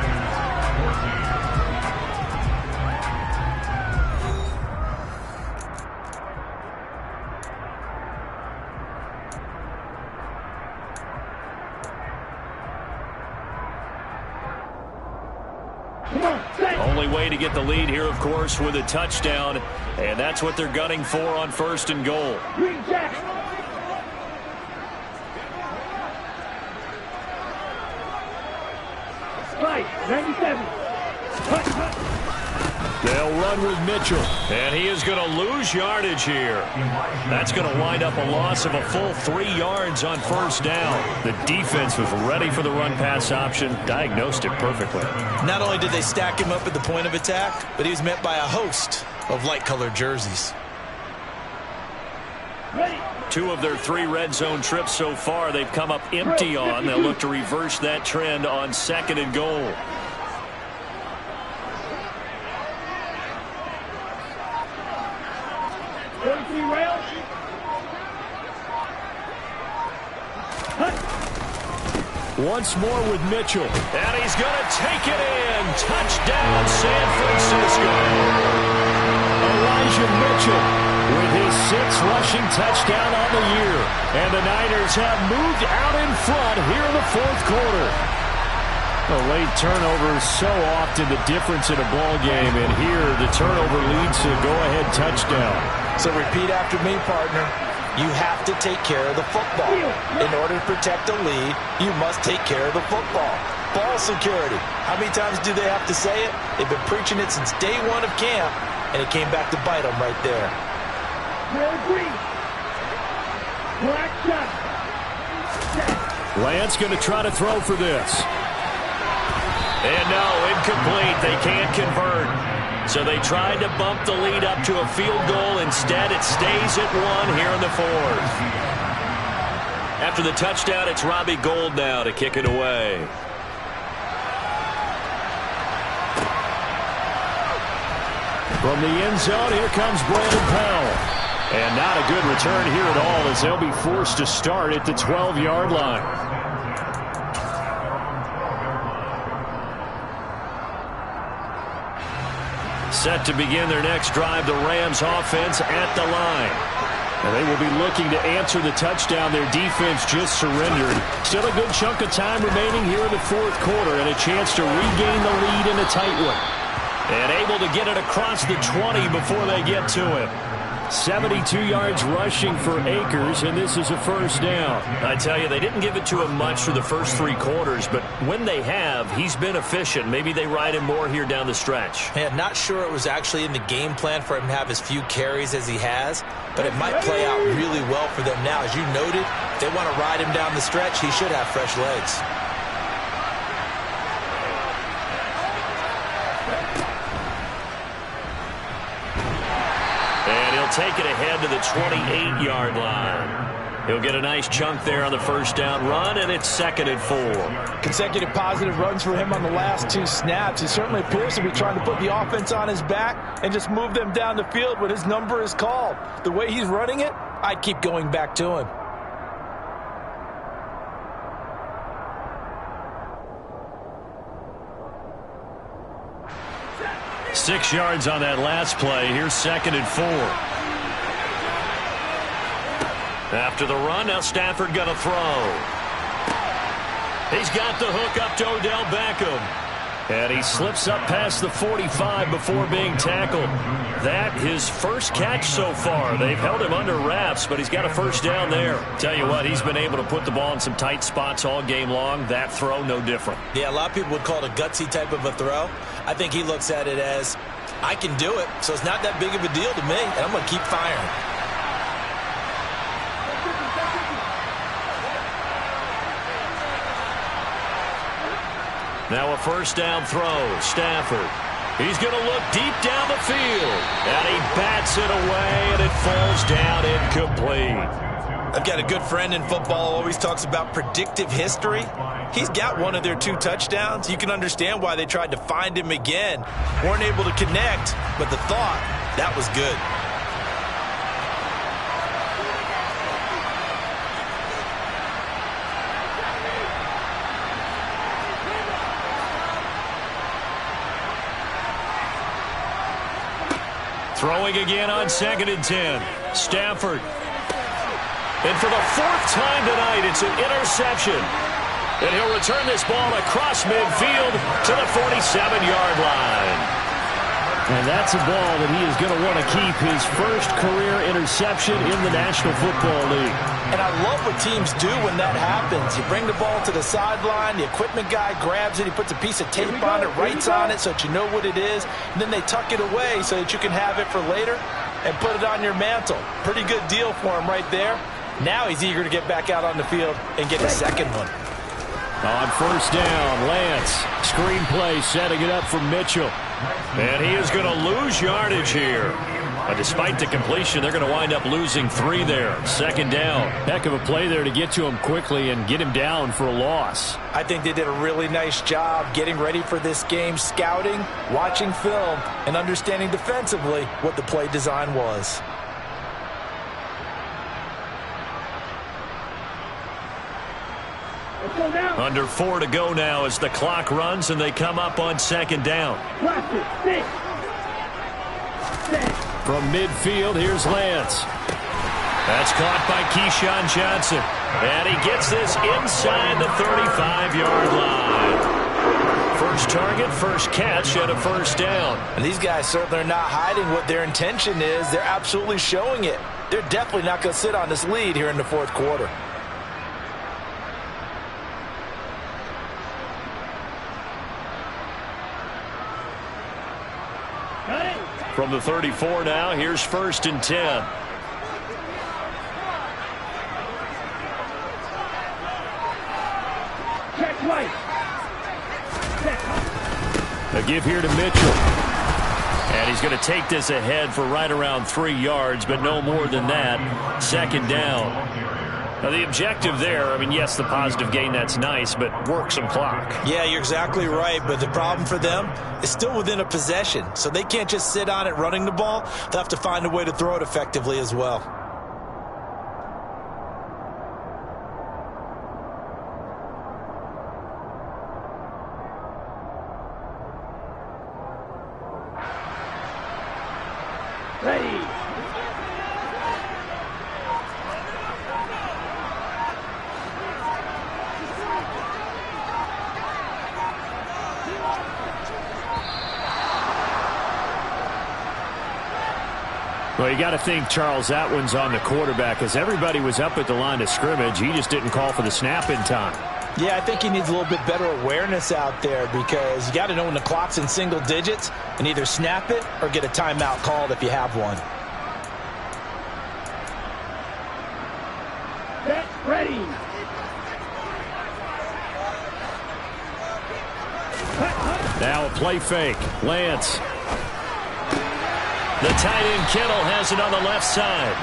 Only way to get the lead here, of course, with a touchdown, and that's what they're gunning for on 1st and goal. Green jack. Spike, 97. They'll run with Mitchell. And he is going to lose yardage here. That's going to wind up a loss of a full 3 yards on 1st down. The defense was ready for the run-pass option, diagnosed it perfectly. Not only did they stack him up at the point of attack, but he was met by a host of light-colored jerseys. Ready. 2 of their 3 red zone trips so far they've come up empty on. They'll look to reverse that trend on 2nd and goal. 43 rails. Once more with Mitchell. And he's going to take it in. Touchdown, San Francisco. Elijah Mitchell with his 6th rushing touchdown on the year. And the Niners have moved out in front here in the 4th quarter. A late turnover is so often the difference in a ball game, and here the turnover leads to a go-ahead touchdown. So repeat after me, partner. You have to take care of the football. In order to protect a lead, you must take care of the football. Ball security. How many times do they have to say it? They've been preaching it since day 1 of camp, and it came back to bite them right there. Green. Black shot. Lance going to try to throw for this. And no, incomplete. They can't convert. So they tried to bump the lead up to a field goal. Instead, it stays at 1 here in the 4th. After the touchdown, it's Robbie Gould now to kick it away. From the end zone, here comes Brandon Powell. And not a good return here at all, as they'll be forced to start at the 12-yard line. Set to begin their next drive, the Rams offense at the line. And they will be looking to answer the touchdown their defense just surrendered. Still a good chunk of time remaining here in the 4th quarter, and a chance to regain the lead in a tight one. And able to get it across the 20 before they get to him. 72 yards rushing for Akers, and this is a first down. I tell you, they didn't give it to him much for the first 3 quarters, but when they have, he's been efficient. Maybe they ride him more here down the stretch. Yeah, not sure it was actually in the game plan for him to have as few carries as he has, but it might play out really well for them now. As you noted, if they want to ride him down the stretch, he should have fresh legs. Take it ahead to the 28-yard line. He'll get a nice chunk there on the first down run, and it's 2nd and 4. Consecutive positive runs for him on the last 2 snaps. He certainly appears to be trying to put the offense on his back and just move them down the field when his number is called. The way he's running it, I'd keep going back to him. Six yards on that last play. Here's 2nd and 4. After the run, now Stafford going to throw. He's got the hook up to Odell Beckham. And he slips up past the 45 before being tackled. That his first catch so far. They've held him under wraps, but he's got a first down there. Tell you what, he's been able to put the ball in some tight spots all game long. That throw, no different. Yeah, a lot of people would call it a gutsy type of a throw. I think he looks at it as, I can do it, so it's not that big of a deal to me, and I'm going to keep firing. Now a first down throw. Stafford. He's going to look deep down the field. And he bats it away, and it falls down incomplete. I've got a good friend in football who always talks about predictive history. He's got one of their 2 touchdowns. You can understand why they tried to find him again. Weren't able to connect, but the thought, that was good. Throwing again on 2nd and 10. Stafford. And for the 4th time tonight, it's an interception. And he'll return this ball across midfield to the 47-yard line. And that's a ball that he is going to want to keep, his first career interception in the National Football League. And I love what teams do when that happens. You bring the ball to the sideline, the equipment guy grabs it, he puts a piece of tape on it, writes on it so that you know what it is, and then they tuck it away so that you can have it for later and put it on your mantle. Pretty good deal for him right there. Now he's eager to get back out on the field and get a second one. On first down, Lance. Screenplay setting it up for Mitchell. And he is going to lose yardage here. Despite the completion, they're going to wind up losing 3 there. 2nd down. Heck of a play there to get to him quickly and get him down for a loss. I think they did a really nice job getting ready for this game, scouting, watching film, and understanding defensively what the play design was. Go now. Under 4 to go now as the clock runs and they come up on second down. Six. From midfield, here's Lance. That's caught by Keyshawn Johnson. And he gets this inside the 35-yard line. First target, first catch, and a first down. And these guys certainly are not hiding what their intention is. They're absolutely showing it. They're definitely not going to sit on this lead here in the fourth quarter. From the 34 now, here's 1st and 10. Check right. A give here to Mitchell. And he's going to take this ahead for right around 3 yards, but no more than that. Second down. Now, the objective there, I mean, yes, the positive gain, that's nice, but work some clock. Yeah, you're exactly right, but the problem for them is still within a possession, so they can't just sit on it running the ball. They'll have to find a way to throw it effectively as well. Ready. Well, you got to think, Charles, that one's on the quarterback as everybody was up at the line of scrimmage. He just didn't call for the snap in time. Yeah, I think he needs a little bit better awareness out there because you got to know when the clock's in single digits and either snap it or get a timeout called if you have one. Set. Ready. Now a play fake. Lance. The tight end Kittle has it on the left side.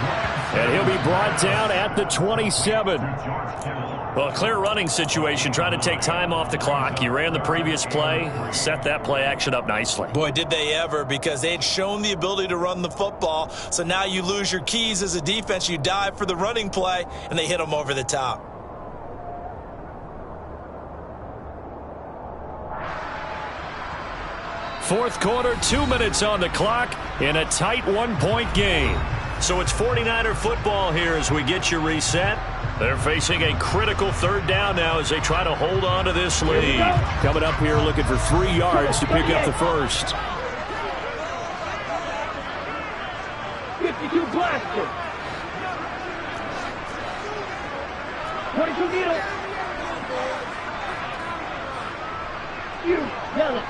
And he'll be brought down at the 27. Well, a clear running situation, trying to take time off the clock. You ran the previous play, set that play action up nicely. Boy, did they ever, because they had shown the ability to run the football. So now you lose your keys as a defense. You dive for the running play, and they hit them over the top. Fourth quarter, 2 minutes on the clock in a tight 1-point game. So it's 49er football here as we get you reset. They're facing a critical third down now as they try to hold on to this lead. Coming up here looking for 3 yards to pick up the first. 52 blaster. 22 needle. You yellow.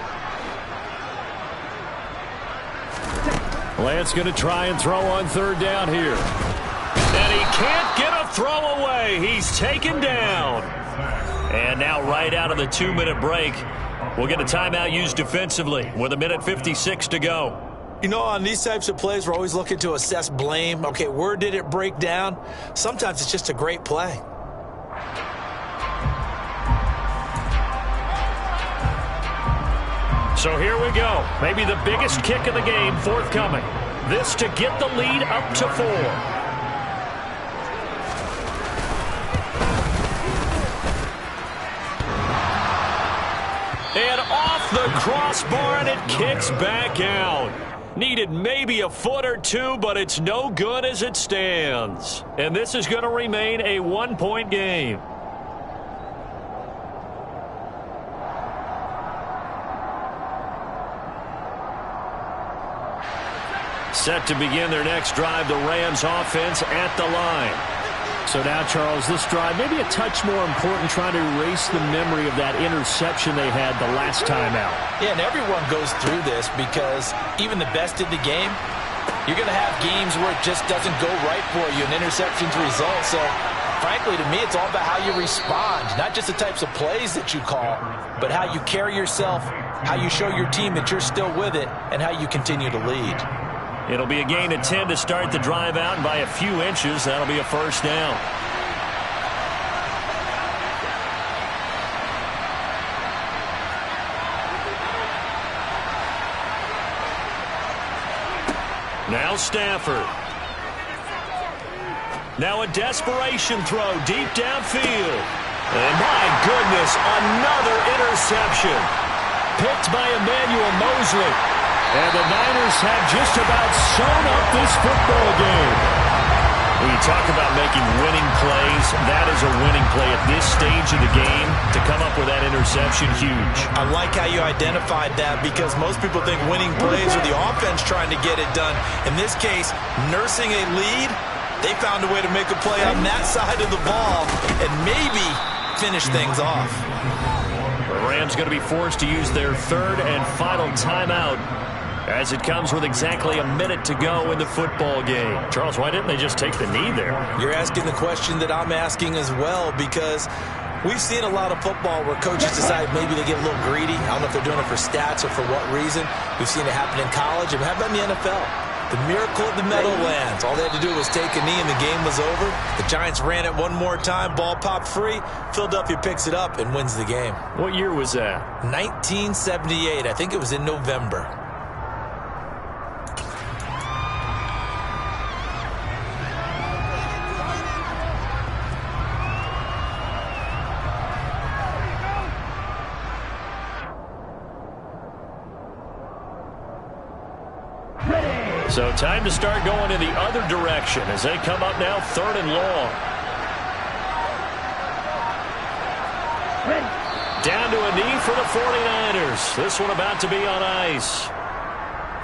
Lance going to try and throw on third down here. And he can't get a throw away. He's taken down. And now right out of the 2-minute break, we'll get a timeout used defensively with 1:56 to go. You know, on these types of plays, we're always looking to assess blame. Okay, where did it break down? Sometimes it's just a great play. So here we go. Maybe the biggest kick of the game forthcoming. This to get the lead up to 4. And off the crossbar, and it kicks back out. Needed maybe a foot or two, but it's no good as it stands. And this is going to remain a 1-point game. Set to begin their next drive, the Rams offense at the line. So now, Charles, this drive maybe a touch more important, trying to erase the memory of that interception they had the last time out. Yeah, and everyone goes through this because even the best in the game, you're going to have games where it just doesn't go right for you, and interceptions result. So, frankly, to me, it's all about how you respond, not just the types of plays that you call, but how you carry yourself, how you show your team that you're still with it, and how you continue to lead. It'll be a gain of 10 to start the drive out, and by a few inches, that'll be a first down. Now Stafford. Now a desperation throw deep downfield. And my goodness, another interception. Picked by Emmanuel Mosley. And the Niners have just about sewn up this football game. When you talk about making winning plays, that is a winning play at this stage of the game. To come up with that interception, huge. I like how you identified that because most people think winning plays are the offense trying to get it done. In this case, nursing a lead, they found a way to make a play on that side of the ball and maybe finish things off. The Rams going to be forced to use their third and final timeout as it comes with exactly a minute to go in the football game. Charles, why didn't they just take the knee there? You're asking the question that I'm asking as well because we've seen a lot of football where coaches decide maybe they get a little greedy. I don't know if they're doing it for stats or for what reason. We've seen it happen in college. And how about in the NFL? The miracle of the Meadowlands. All they had to do was take a knee and the game was over. The Giants ran it one more time. Ball popped free. Philadelphia picks it up and wins the game. What year was that? 1978. I think it was in November. So time to start going in the other direction as they come up now 3rd and long. Down to a knee for the 49ers. This one about to be on ice.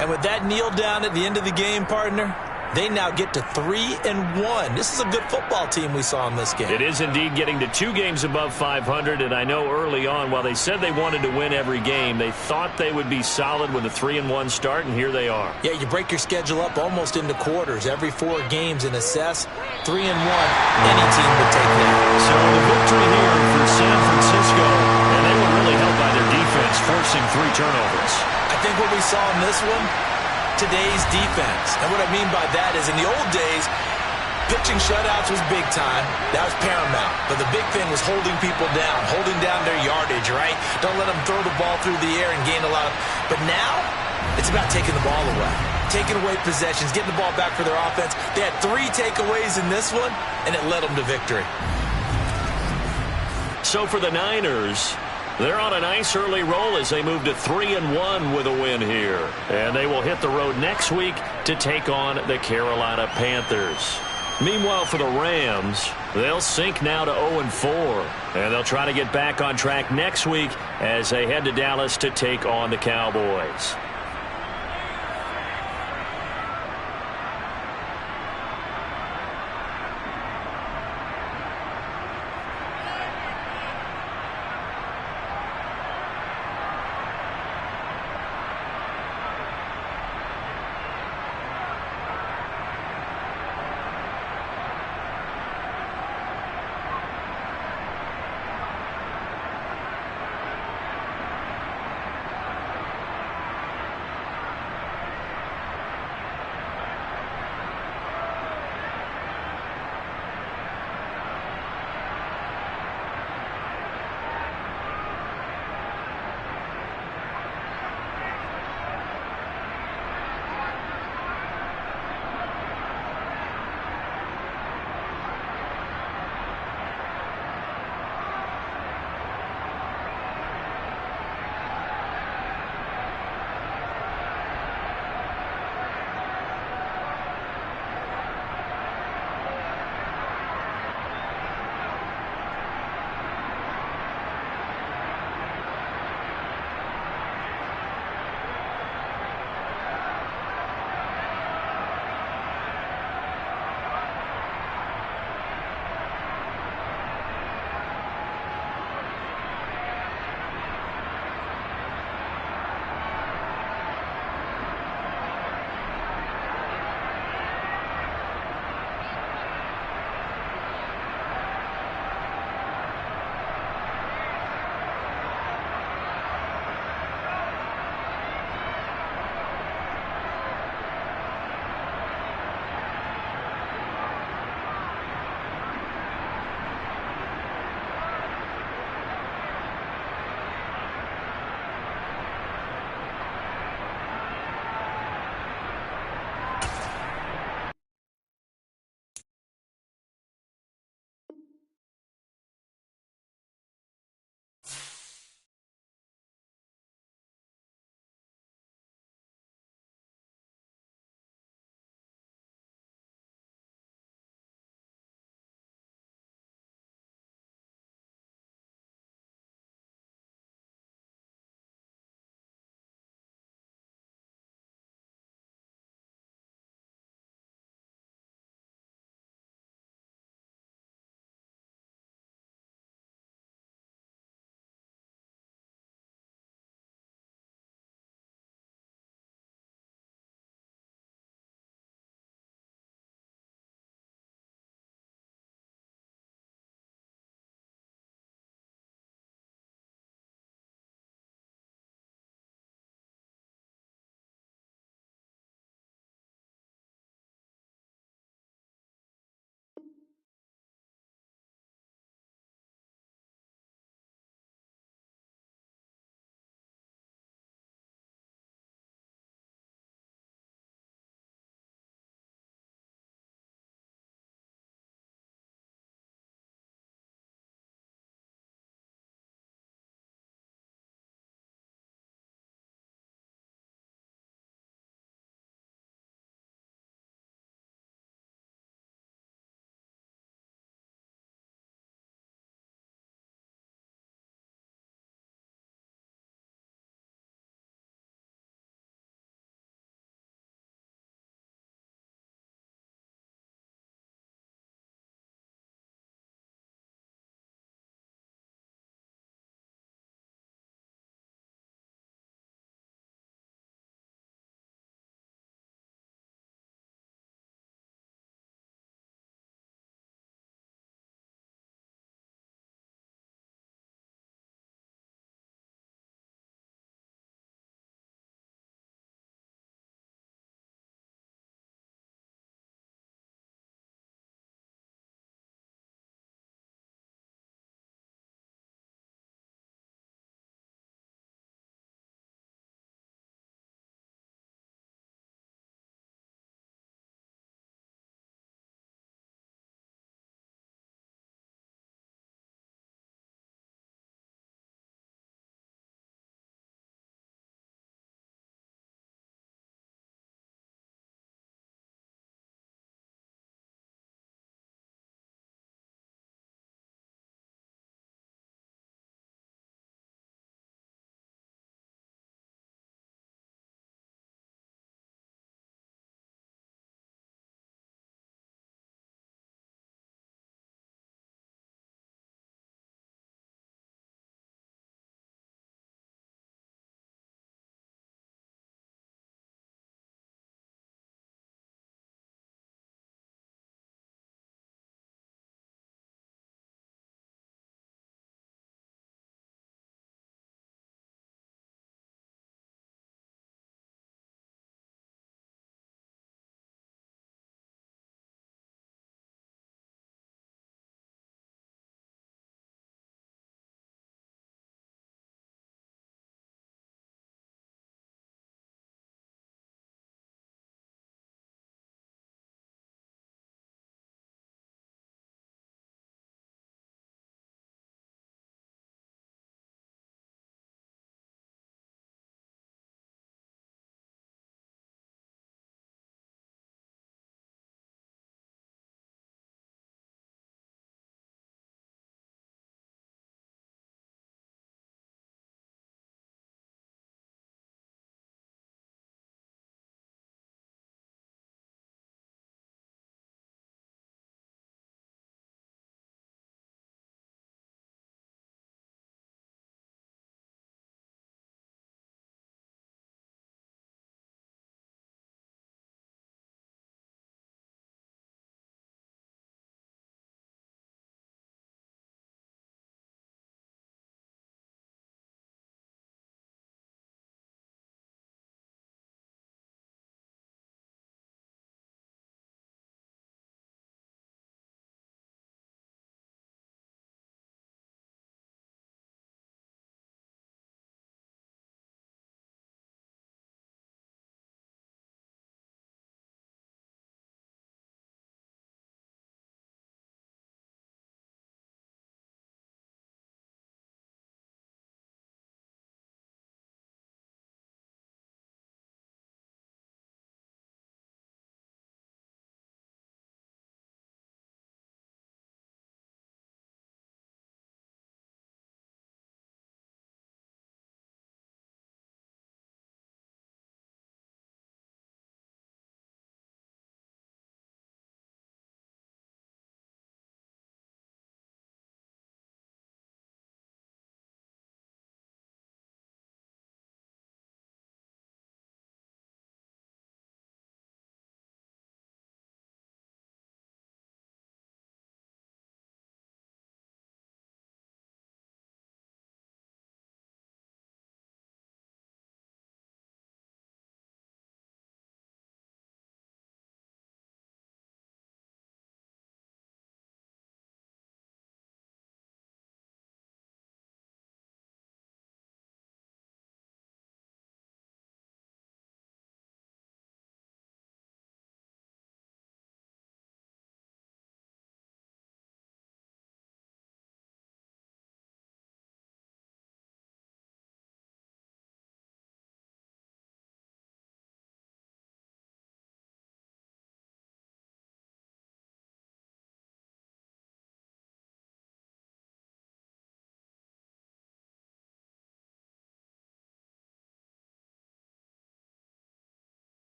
And with that kneel down at the end of the game, partner, they now get to 3-1. This is a good football team we saw in this game. It is indeed getting to 2 games above 500, and I know early on, while they said they wanted to win every game, they thought they would be solid with a 3-1 start, and here they are. Yeah, you break your schedule up almost into quarters, every 4 games, and assess 3-1. Any team would take that. So the victory here for San Francisco, and they were really helped by their defense, forcing 3 turnovers. I think what we saw in this one, today's defense. And what I mean by that is in the old days, pitching shutouts was big time. That was paramount. But the big thing was holding people down, holding down their yardage, right? Don't let them throw the ball through the air and gain a lot of... But now, it's about taking the ball away. Taking away possessions, getting the ball back for their offense. They had 3 takeaways in this one, and it led them to victory. So for the Niners, they're on a nice early roll as they move to 3-1 with a win here. And they will hit the road next week to take on the Carolina Panthers. Meanwhile, for the Rams, they'll sink now to 0-4. And they'll try to get back on track next week as they head to Dallas to take on the Cowboys.